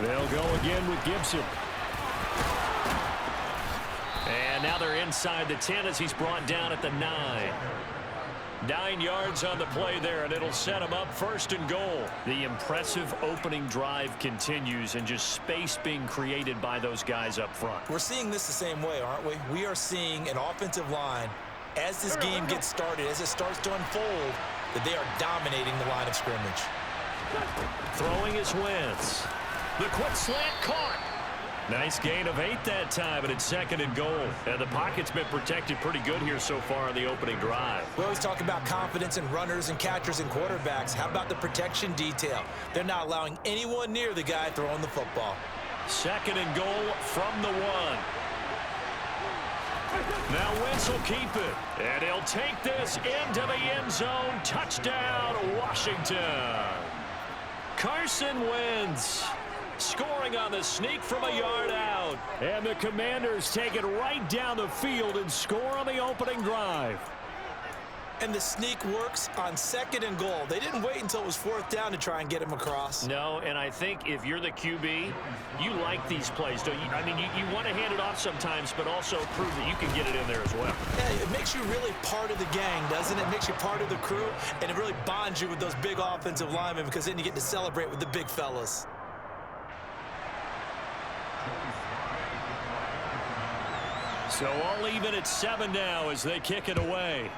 They'll go again with Gibson. And now they're inside the 10 as he's brought down at the 9. 9 yards on the play there, and it'll set him up 1st and goal. The impressive opening drive continues, and just space being created by those guys up front. We're seeing this the same way, aren't we? We are seeing an offensive line, as this game gets started, as it starts to unfold, that they are dominating the line of scrimmage. Throwing his Wentz. The quick slant caught. Nice gain of 8 that time, and it's 2nd and goal. And the pocket's been protected pretty good here so far on the opening drive. We always talk about confidence in runners and catchers and quarterbacks. How about the protection detail? They're not allowing anyone near the guy throwing the football. 2nd and goal from the 1. Now Wentz will keep it, and he'll take this into the end zone. Touchdown, Washington. Carson Wentz scoring on the sneak from a yard out. And the Commanders take it right down the field and score on the opening drive. And the sneak works on 2nd and goal. They didn't wait until it was 4th down to try and get him across. No, and I think if you're the QB, you like these plays, don't you? I mean, you want to hand it off sometimes, but also prove that you can get it in there as well. Yeah, it makes you really part of the gang, doesn't it? It makes you part of the crew, and it really bonds you with those big offensive linemen because then you get to celebrate with the big fellas. So all even at 7 now as they kick it away.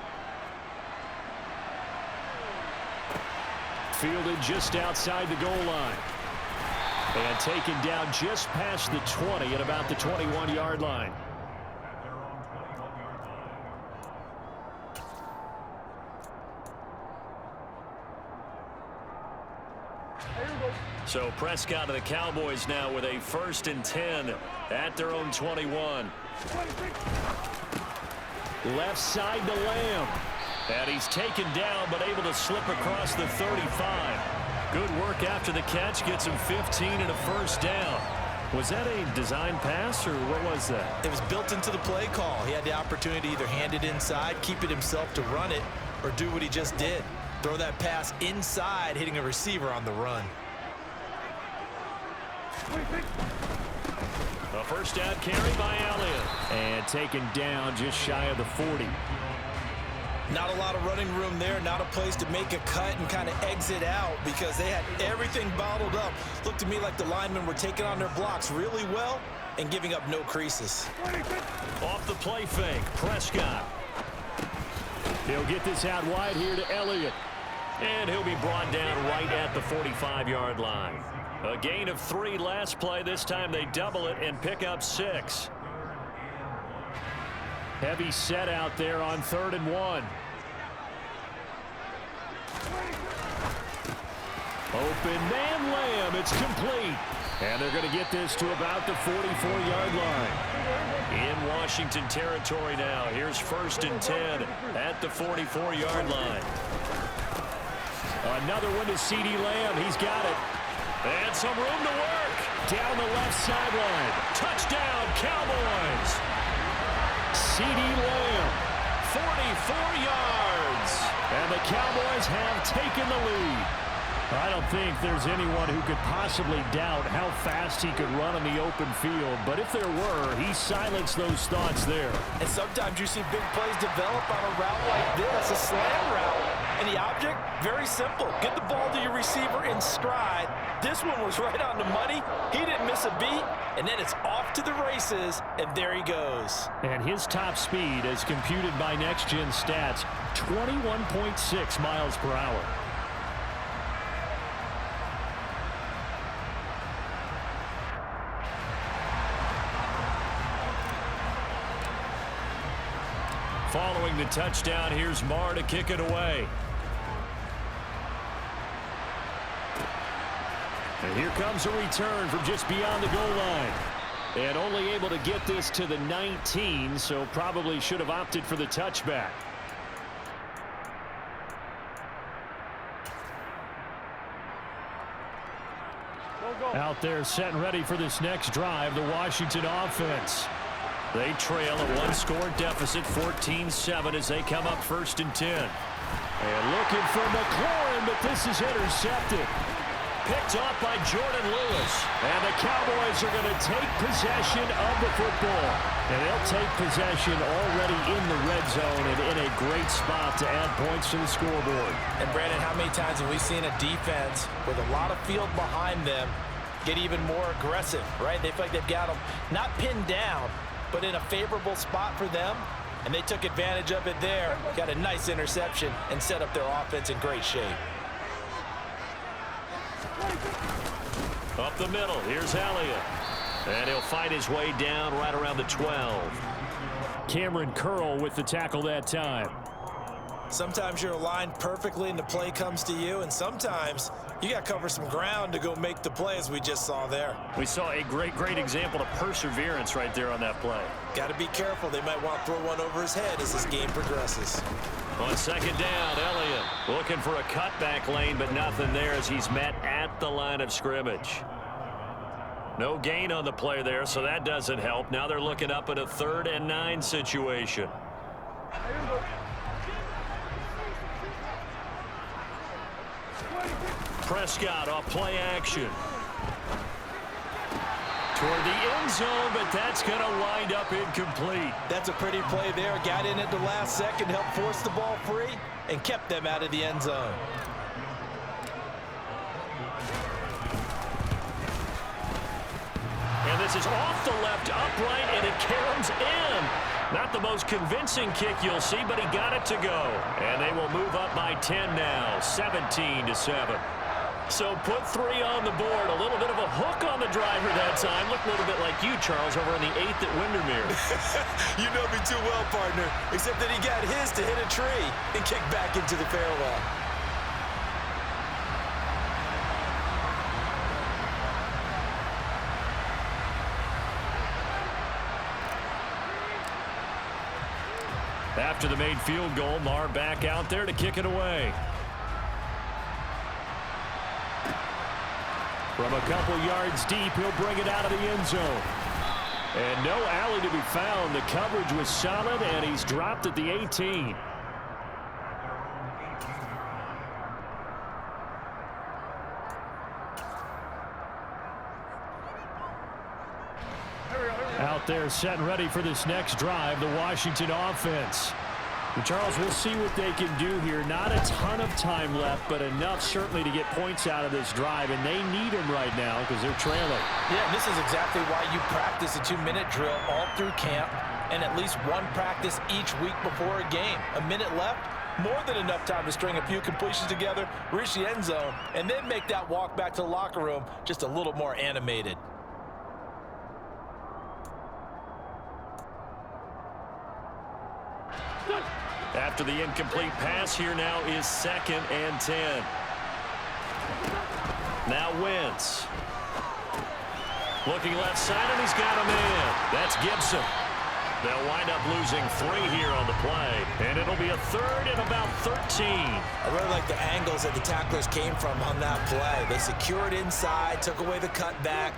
Fielded just outside the goal line. And taken down just past the 20 at about the 21-yard line. So Prescott and the Cowboys now with a 1st and 10 at their own 21. Left side to Lamb. And he's taken down but able to slip across the 35. Good work after the catch. Gets him 15 and a 1st down. Was that a design pass or what was that? It was built into the play call. He had the opportunity to either hand it inside, keep it himself to run it, or do what he just did. Throw that pass inside, hitting a receiver on the run. A 1st down carry by Elliott. And taken down just shy of the 40. Not a lot of running room there, not a place to make a cut and kind of exit out because they had everything bottled up. Looked to me like the linemen were taking on their blocks really well and giving up no creases. Off the play fake, Prescott. He'll get this out wide here to Elliott. And he'll be brought down right at the 45-yard line. A gain of 3 last play. This time they double it and pick up 6. Heavy set out there on 3rd and 1. Open man Lamb. It's complete. And they're going to get this to about the 44-yard line. In Washington territory now. Here's 1st and 10 at the 44-yard line. Another one to C.D. Lamb. He's got it. And some room to work. Down the left sideline. Touchdown, Cowboys. C.D. Lamb, 44 yards. And the Cowboys have taken the lead. I don't think there's anyone who could possibly doubt how fast he could run in the open field. But if there were, he silenced those thoughts there. And sometimes you see big plays develop on a route like this, a slam route. And the object, very simple. Get the ball to your receiver in stride. This one was right on the money. He didn't miss a beat. And then it's off to the races, and there he goes. And his top speed, as computed by Next Gen Stats, 21.6 miles per hour. Following the touchdown, here's Marr to kick it away. And here comes a return from just beyond the goal line. And only able to get this to the 19, so probably should have opted for the touchback. Out there set and ready for this next drive, the Washington offense. They trail a one-score deficit, 14-7, as they come up 1st and 10. And looking for McLaurin, but this is intercepted. picked off by Jordan Lewis. And the Cowboys are going to take possession of the football. And they'll take possession already in the red zone and in a great spot to add points to the scoreboard. And Brandon, how many times have we seen a defense with a lot of field behind them get even more aggressive, right? They feel like they've got them not pinned down, but in a favorable spot for them. And they took advantage of it there, got a nice interception, and set up their offense in great shape. Up the middle, here's Elliott. And he'll fight his way down right around the 12. Cameron Curl with the tackle that time. Sometimes you're aligned perfectly and the play comes to you, and sometimes you got to cover some ground to go make the play, as we just saw there. We saw a great example of perseverance right there on that play. Got to be careful. They might want to throw one over his head as this game progresses. On second down, Elliott looking for a cutback lane, but nothing there as he's met at the line of scrimmage. No gain on the play there, so that doesn't help. Now they're looking up at a 3rd and 9 situation. Prescott off play action. Toward the end zone, but that's going to wind up incomplete. That's a pretty play there. Got in at the last second, helped force the ball free, and kept them out of the end zone. And this is off the left upright, and it caroms in. Not the most convincing kick you'll see, but he got it to go. And they will move up by 10 now, 17-7. So put 3 on the board. A little bit of a hook on the driver that time. Looked a little bit like you, Charles, over on the 8th at Windermere. You know me too well, partner, except that he got his to hit a tree and kick back into the fairway. After the made field goal, Marr back out there to kick it away. From a couple yards deep, he'll bring it out of the end zone. And no alley to be found. The coverage was solid, and he's dropped at the 18. Out there set and ready for this next drive, the Washington offense. And Charles, we'll see what they can do here. Not a ton of time left, but enough certainly to get points out of this drive, and they need them right now because they're trailing. Yeah, this is exactly why you practice a 2-minute drill all through camp and at least one practice each week before a game. A minute left, more than enough time to string a few completions together, reach the end zone, and then make that walk back to the locker room just a little more animated. After the incomplete pass, here now is 2nd and 10. Now Wentz. Looking left side, and he's got a man. That's Gibson. They'll wind up losing 3 here on the play, and it'll be a 3rd and about 13. I really like the angles that the tacklers came from on that play. They secured inside, took away the cutback.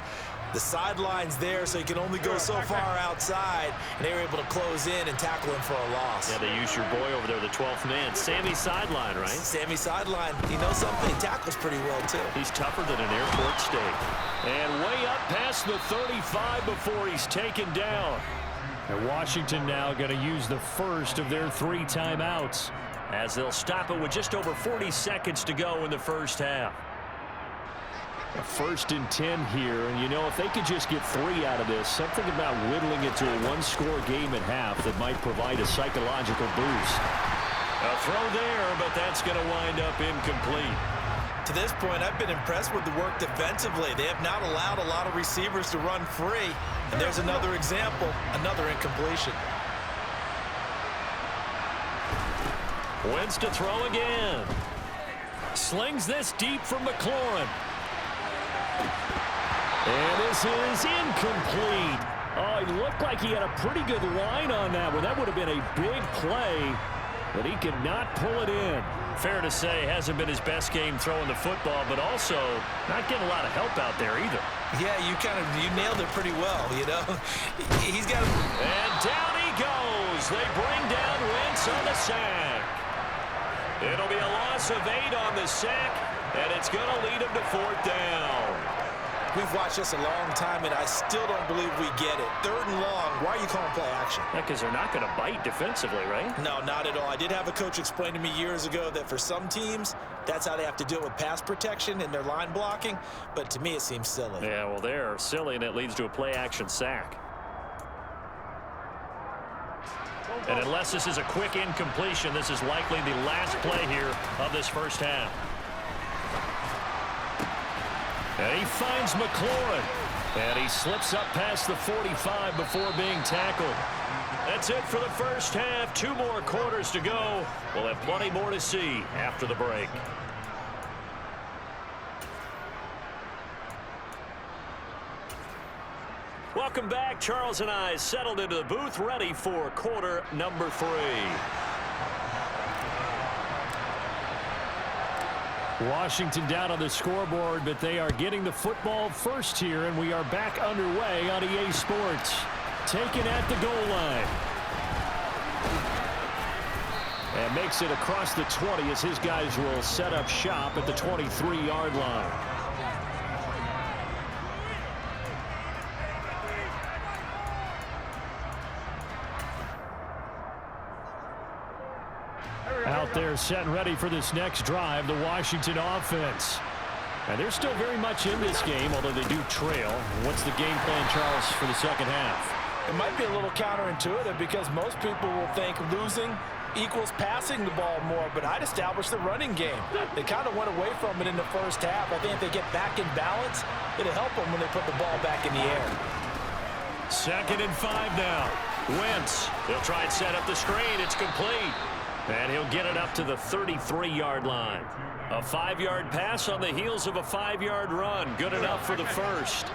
The sideline's there, so you can only go so far outside, and they were able to close in and tackle him for a loss. Yeah, they used your boy over there, the 12th man. Sammy Sideline, right? Sammy Sideline. He knows something. He tackles pretty well, too. He's tougher than an airport steak. And way up past the 35 before he's taken down. And Washington now going to use the first of their 3 timeouts as they'll stop it with just over 40 seconds to go in the first half. A 1st and 10 here, and you know, if they could just get 3 out of this, something about whittling it to a 1-score game at half that might provide a psychological boost. A throw there, but that's going to wind up incomplete. To this point, I've been impressed with the work defensively. They have not allowed a lot of receivers to run free, and there's another example, another incompletion. Wentz to throw again. Slings this deep from McLaurin. And this is incomplete. Oh, he looked like he had a pretty good line on that one. That would have been a big play, but he could not pull it in. Fair to say, hasn't been his best game throwing the football, but also not getting a lot of help out there either. Yeah, you nailed it pretty well, you know. He's got... And down he goes. They bring down Wentz on the sack. It'll be a loss of 8 on the sack. And it's going to lead him to 4th down. We've watched this a long time, and I still don't believe we get it. 3rd and long, why are you calling play action? Because they're not going to bite defensively, right? No, not at all. I did have a coach explain to me years ago that for some teams, that's how they have to deal with pass protection and their line blocking. But to me, it seems silly. Yeah, well, they're silly, and it leads to a play action sack. And unless this is a quick incompletion, this is likely the last play here of this first half. And he finds McLaurin. And he slips up past the 45 before being tackled. That's it for the first half. 2 more quarters to go. We'll have plenty more to see after the break. Welcome back. Charles and I settled into the booth, ready for quarter number 3. Washington down on the scoreboard, but they are getting the football first here, and we are back underway on EA Sports. Taken at the goal line. And makes it across the 20 as his guys will set up shop at the 23-yard line. Out there set and ready for this next drive, the Washington offense. And they're still very much in this game, although they do trail. What's the game plan, Charles, for the second half? It might be a little counterintuitive because most people will think losing equals passing the ball more, but I'd establish the running game. They kind of went away from it in the first half. I think if they get back in balance, it'll help them when they put the ball back in the air. 2nd and 5 now. Wentz, he'll try and set up the screen. It's complete. And he'll get it up to the 33-yard line. A 5-yard pass on the heels of a 5-yard run. Good enough for the first.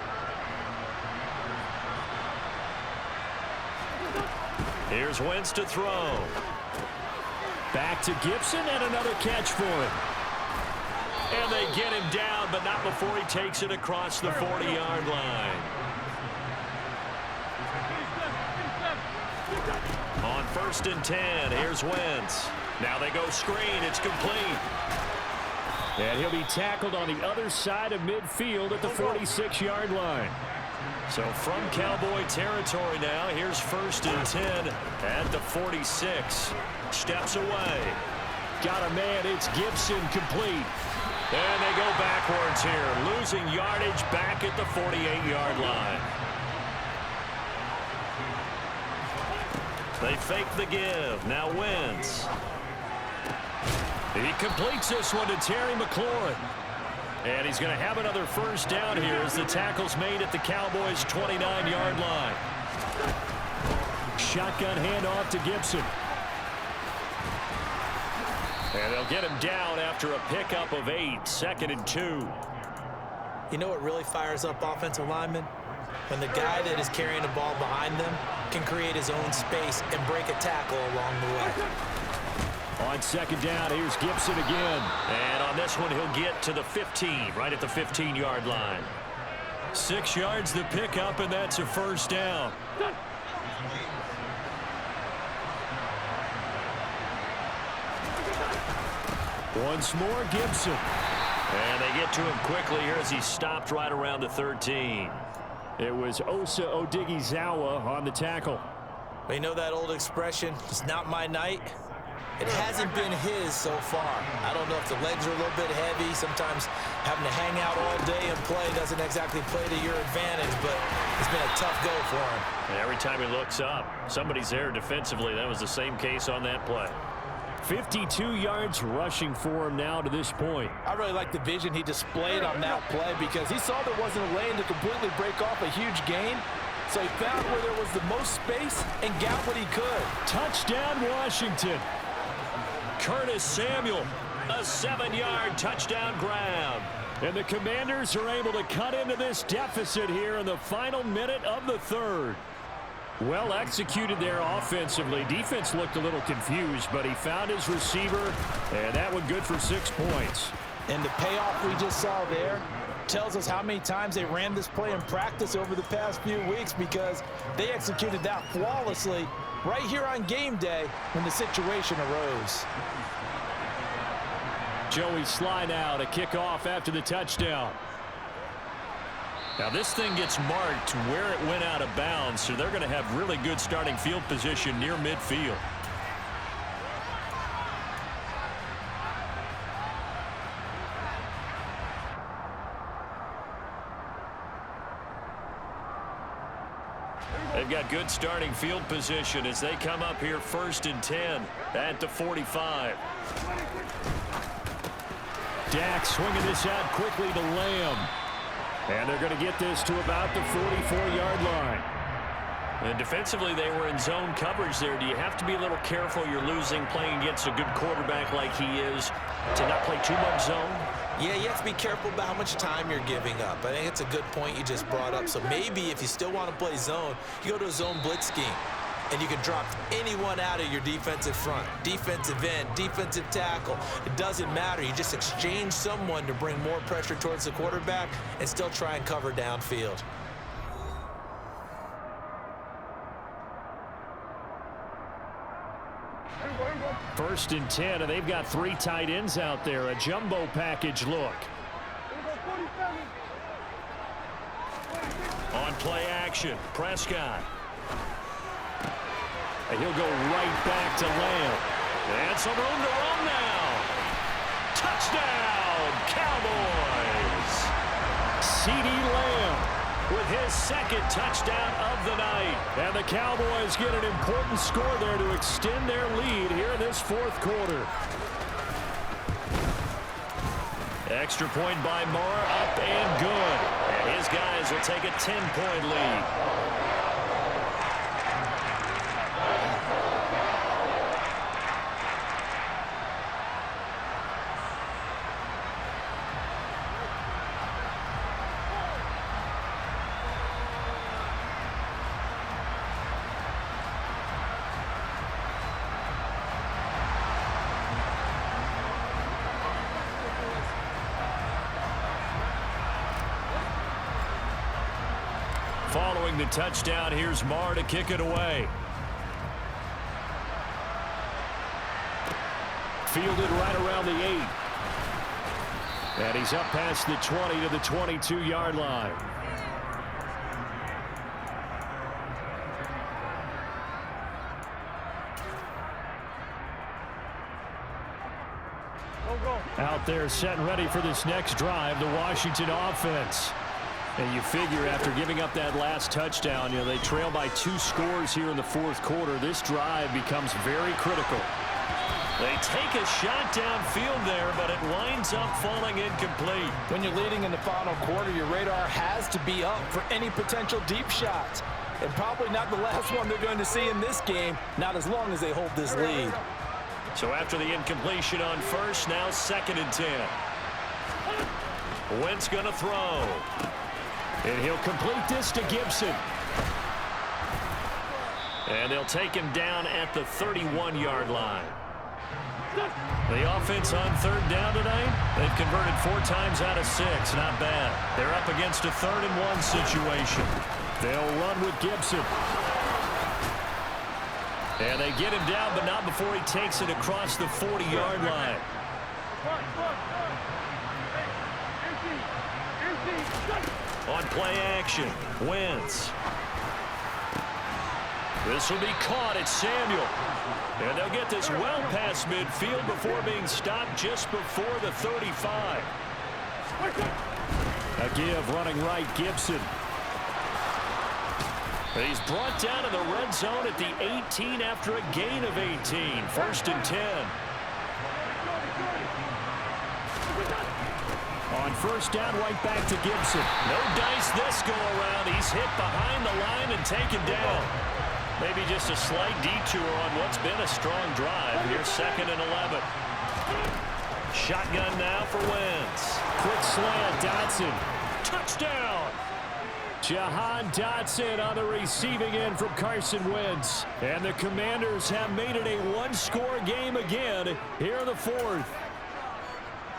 Here's Wentz to throw. Back to Gibson, and another catch for him. And they get him down, but not before he takes it across the 40-yard line. On 1st and 10, here's Wentz. Now they go screen. It's complete. And he'll be tackled on the other side of midfield at the 46-yard line. So from Cowboy territory now, here's 1st and 10 at the 46. Steps away. Got a man. It's Gibson, complete. And they go backwards here, losing yardage back at the 48-yard line. They fake the give. Now Wentz. He completes this one to Terry McLaurin. And he's going to have another first down here as the tackle's made at the Cowboys' 29-yard line. Shotgun handoff to Gibson. And they'll get him down after a pickup of 8. 2nd and 2. You know what really fires up offensive linemen? When the guy that is carrying the ball behind them can create his own space and break a tackle along the way. On 2nd down, here's Gibson again. And on this one, he'll get to the 15, right at the 15-yard line. 6 yards the pickup, and that's a first down. Once more, Gibson. And they get to him quickly here as he stopped right around the 13. It was Osa Odighizuwa on the tackle. You know that old expression, it's not my night? It hasn't been his so far. I don't know if the legs are a little bit heavy. Sometimes having to hang out all day and play doesn't exactly play to your advantage, but it's been a tough go for him. And every time he looks up, somebody's there defensively. That was the same case on that play. 52 yards rushing for him now to this point. I really like the vision he displayed on that play because he saw there wasn't a lane to completely break off a huge gain. So he found where there was the most space and got what he could. Touchdown, Washington. Curtis Samuel, a 7-yard touchdown grab. And the Commanders are able to cut into this deficit here in the final minute of the third. Well executed there offensively. Defense looked a little confused, but he found his receiver, and that one good for 6 points. And the payoff we just saw there tells us how many times they ran this play in practice over the past few weeks because they executed that flawlessly right here on game day when the situation arose. Joey Sly now to kick off after the touchdown. Now this thing gets marked where it went out of bounds, so they're going to have really good starting field position near midfield. They've got good starting field position as they come up here 1st and 10 at the 45. Dak swinging this out quickly to Lamb. And they're going to get this to about the 44-yard line. And defensively, they were in zone coverage there. Do you have to be a little careful? You're losing playing against a good quarterback like he is to not play too much zone? Yeah, you have to be careful about how much time you're giving up. I think it's a good point you just brought up. So maybe if you still want to play zone, you go to a zone blitz scheme. And you can drop anyone out of your defensive front, defensive end, defensive tackle. It doesn't matter. You just exchange someone to bring more pressure towards the quarterback and still try and cover downfield. First and 10, and they've got 3 tight ends out there. A jumbo package look. On play action, Prescott. And he'll go right back to Lamb. And some room to run now. Touchdown, Cowboys. C.D. Lamb with his 2nd touchdown of the night. And the Cowboys get an important score there to extend their lead here in this 4th quarter. Extra point by Moore, up and good. And his guys will take a 10-point lead. Following the touchdown, here's Marr to kick it away. Fielded right around the 8. And he's up past the 20 to the 22-yard line. Out there set and ready for this next drive, the Washington offense. And you figure after giving up that last touchdown, you know, they trail by 2 scores here in the 4th quarter. This drive becomes very critical. They take a shot downfield there, but it winds up falling incomplete. When you're leading in the final quarter, your radar has to be up for any potential deep shots. And probably not the last one they're going to see in this game, not as long as they hold this lead. So after the incompletion on first, now 2nd and 10. Wentz going to throw. And he'll complete this to Gibson. And they'll take him down at the 31-yard line. The offense on 3rd down tonight, they've converted 4 times out of 6. Not bad. They're up against a 3rd and 1 situation. They'll run with Gibson. And they get him down, but not before he takes it across the 40-yard line. On play action, Wentz. This will be caught at Samuel. And they'll get this well past midfield before being stopped just before the 35. A give running right, Gibson. He's brought down in the red zone at the 18 after a gain of 18. 1st and 10. On 1st down, right back to Gibson. No dice this go around. He's hit behind the line and taken down. Maybe just a slight detour on what's been a strong drive. Here's 2nd and 11. Shotgun now for Wentz. Quick slant, Dotson. Touchdown! Jahan Dotson on the receiving end from Carson Wentz. And the Commanders have made it a 1-score game again here in the 4th.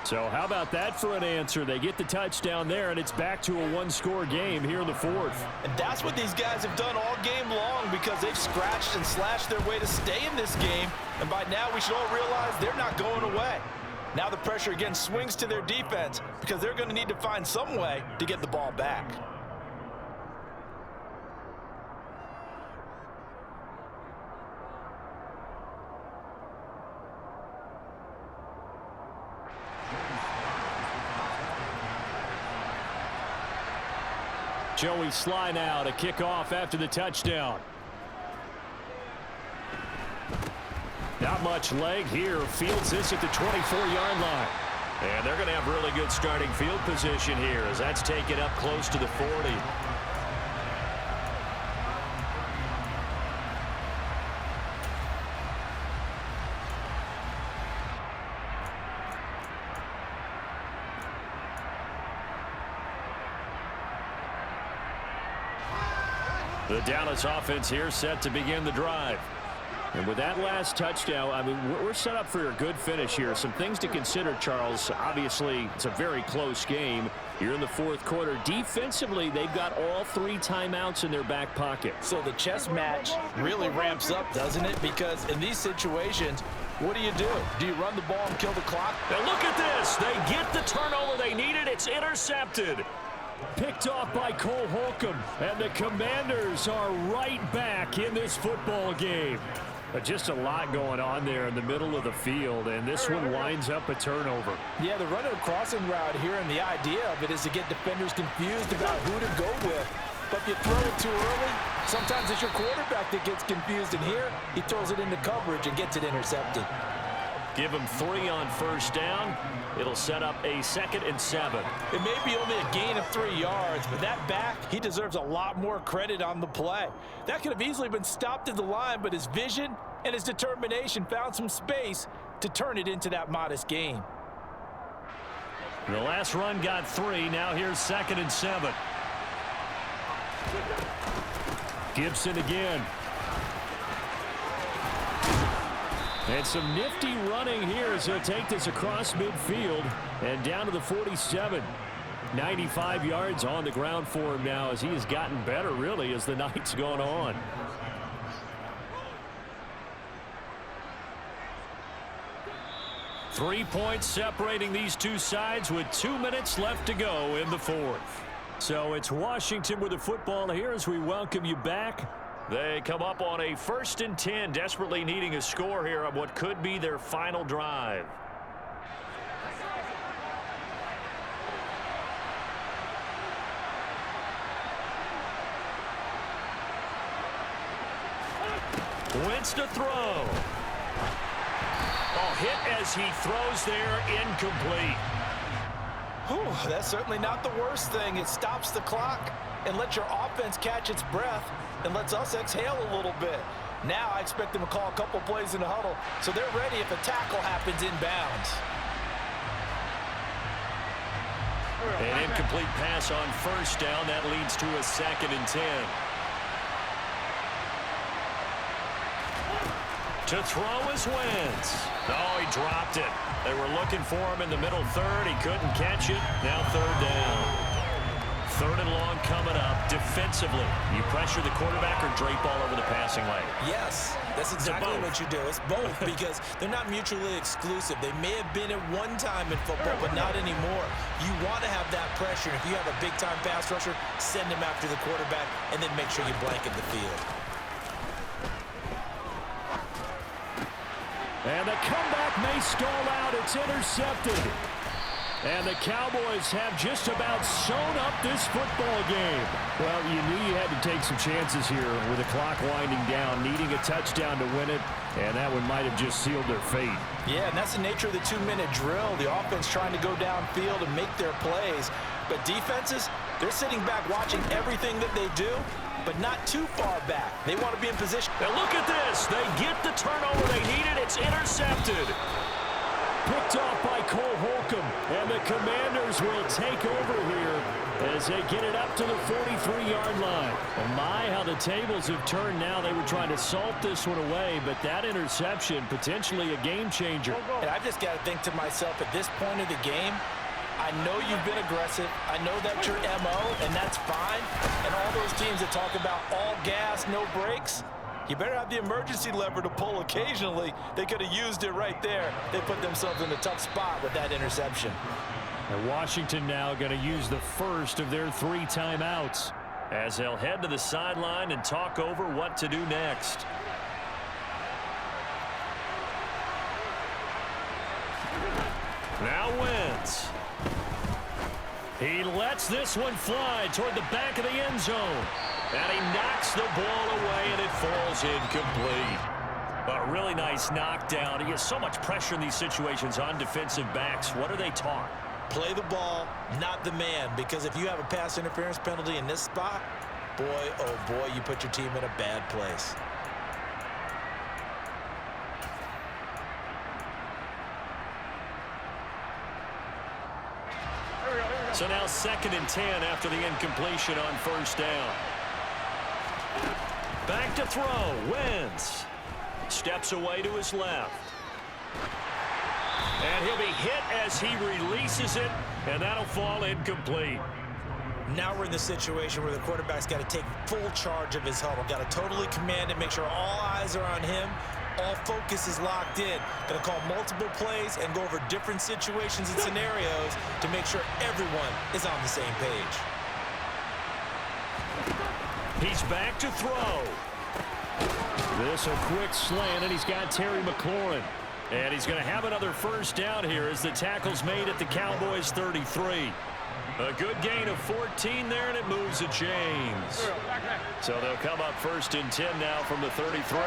So how about that for an answer? They get the touchdown there, and it's back to a 1-score game here in the 4th. And that's what these guys have done all game long because they've scratched and slashed their way to stay in this game. And by now we should all realize they're not going away. Now the pressure again swings to their defense because they're going to need to find some way to get the ball back. Joey Sly now to kick off after the touchdown. Not much leg here. Fields this at the 24-yard line. And they're going to have really good starting field position here as that's taken up close to the 40. The Dallas offense here set to begin the drive. And with that last touchdown, I mean, we're set up for a good finish here. Some things to consider, Charles. Obviously, it's a very close game. You're in the fourth quarter. Defensively, they've got all 3 timeouts in their back pocket. So the chess match really ramps up, doesn't it? Because in these situations, what do? Do you run the ball and kill the clock? Now look at this. They get the turnover they needed. It's intercepted. Picked off by Cole Holcomb. And the Commanders are right back in this football game. Just a lot going on there in the middle of the field, and this one winds up a turnover. Yeah, they're running a crossing route here, and the idea of it is to get defenders confused about who to go with. But if you throw it too early, sometimes it's your quarterback that gets confused, and here he throws it into coverage and gets it intercepted. Give him 3 on first down. It'll set up a 2nd and 7. It may be only a gain of 3 yards, but that back, he deserves a lot more credit on the play. That could have easily been stopped at the line, but his vision and his determination found some space to turn it into that modest gain. The last run got 3. Now here's 2nd and 7. Gibson again. And some nifty running here as he'll take this across midfield and down to the 47. 95 yards on the ground for him now as he has gotten better, really, as the night's gone on. Three points separating these two sides with 2 minutes left to go in the fourth. So it's Washington with the football here as we welcome you back. They come up on a 1st and 10, desperately needing a score here on what could be their final drive. Wentz to throw. Oh, hit as he throws there, incomplete. Whew, that's certainly not the worst thing. It stops the clock and lets your offense catch its breath and lets us exhale a little bit. Now I expect them to call a couple plays in the huddle so they're ready if a tackle happens inbounds. An incomplete pass on first down. That leads to a 2nd and 10. To throw is Wentz. Oh, he dropped it. They were looking for him in the middle third. He couldn't catch it. Now 3rd down. 3rd and long coming up. Defensively, you pressure the quarterback or drape all over the passing lane? Yes, that's exactly what you do. It's both because they're not mutually exclusive. They may have been at one time in football, but not anymore. You want to have that pressure. If you have a big-time pass rusher, send him after the quarterback and then make sure you blanket the field. And the comeback may stall out. It's intercepted. And the Cowboys have just about sewn up this football game. Well, you knew you had to take some chances here with the clock winding down, needing a touchdown to win it, and that one might have just sealed their fate. Yeah, and that's the nature of the 2-minute drill. The offense trying to go downfield and make their plays. But defenses, they're sitting back watching everything that they do, but not too far back. They want to be in position. Now look at this. They get the turnover they needed. It's intercepted. Picked off by Cole Holcomb, and the Commanders will take over here as they get it up to the 43-yard line. And my, how the tables have turned now. They were trying to salt this one away, but that interception, potentially a game changer. And I just got to think to myself, at this point of the game, I know you've been aggressive. I know that's your MO, and that's fine. And all those teams that talk about all gas, no brakes, You better have the emergency lever to pull occasionally. They could have used it right there. They put themselves in a tough spot with that interception. And Washington now going to use the first of their 3 timeouts as they'll head to the sideline and talk over what to do next. Now Wentz. He lets this one fly toward the back of the end zone. And he knocks the ball away, and it falls incomplete. A really nice knockdown. He has so much pressure in these situations on defensive backs. What are they taught? Play the ball, not the man, because if you have a pass interference penalty in this spot, boy, oh boy, you put your team in a bad place. So now 2nd and 10 after the incompletion on first down. Back to throw. Wentz steps away to his left. And he'll be hit as he releases it, and that'll fall incomplete. Now we're in the situation where the quarterback's got to take full charge of his huddle. Got to totally command it, make sure all eyes are on him. All focus is locked in. Going to call multiple plays and go over different situations and scenarios to make sure everyone is on the same page. He's back to throw. This a quick slant, and he's got Terry McLaurin. And he's going to have another first down here as the tackle's made at the Cowboys' 33. A good gain of 14 there, and it moves the chains. So they'll come up 1st and 10 now from the 33.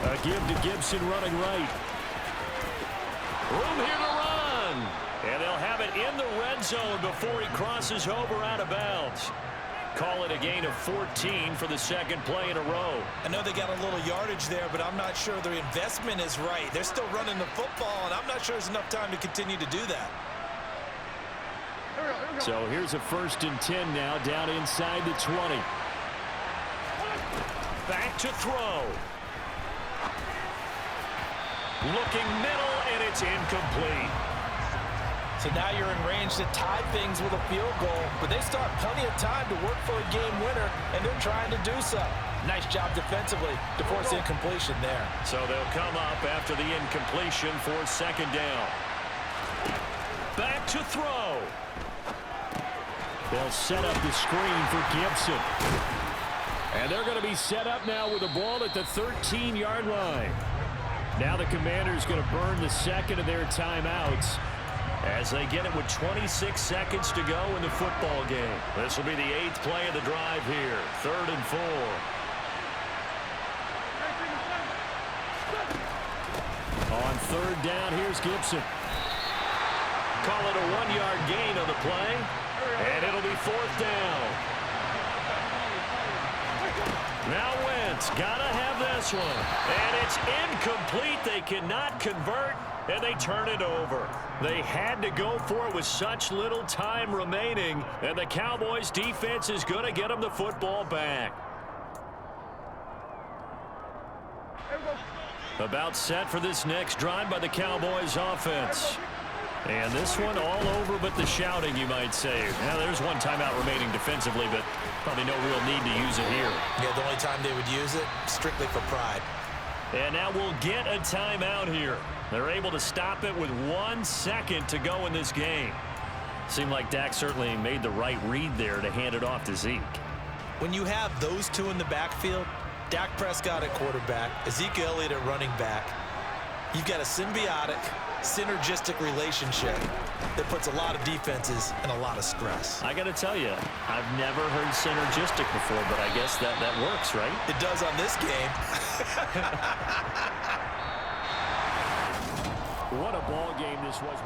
A give to Gibson running right. Room here to run. And they'll have it in the red zone before he crosses over out of bounds. Call it a gain of 14 for the 2nd play in a row. I know they got a little yardage there, but I'm not sure their investment is right. They're still running the football, and I'm not sure there's enough time to continue to do that. So here's a 1st and 10 now down inside the 20. Back to throw. Looking middle, and it's incomplete. So now you're in range to tie things with a field goal, but they still have plenty of time to work for a game winner, and they're trying to do so. Nice job defensively to force incompletion there. So they'll come up after the incompletion for 2nd down. Back to throw. They'll set up the screen for Gibson. And they're going to be set up now with the ball at the 13-yard line. Now the Commanders going to burn the 2nd of their timeouts as they get it with 26 seconds to go in the football game. This will be the 8th play of the drive here. 3rd and 4. On 3rd down, here's Gibson. Call it a 1-yard gain on the play, and it'll be 4th down. Now Wentz, gotta have this one. And it's incomplete. They cannot convert, and they turn it over. They had to go for it with such little time remaining, and the Cowboys defense is going to get them the football back. About set for this next drive by the Cowboys offense. And this one all over but the shouting, you might say. Now, there's one timeout remaining defensively, but probably no real need to use it here. Yeah, the only time they would use it, strictly for pride. And now we'll get a timeout here. They're able to stop it with 1 second to go in this game. Seemed like Dak certainly made the right read there to hand it off to Zeke. When you have those two in the backfield, Dak Prescott at quarterback, Ezekiel Elliott at running back, you've got a symbiotic, synergistic relationship that puts a lot of defenses in a lot of stress. I got to tell you, I've never heard synergistic before, but I guess that works, right? It does on this game. What a ball game this was.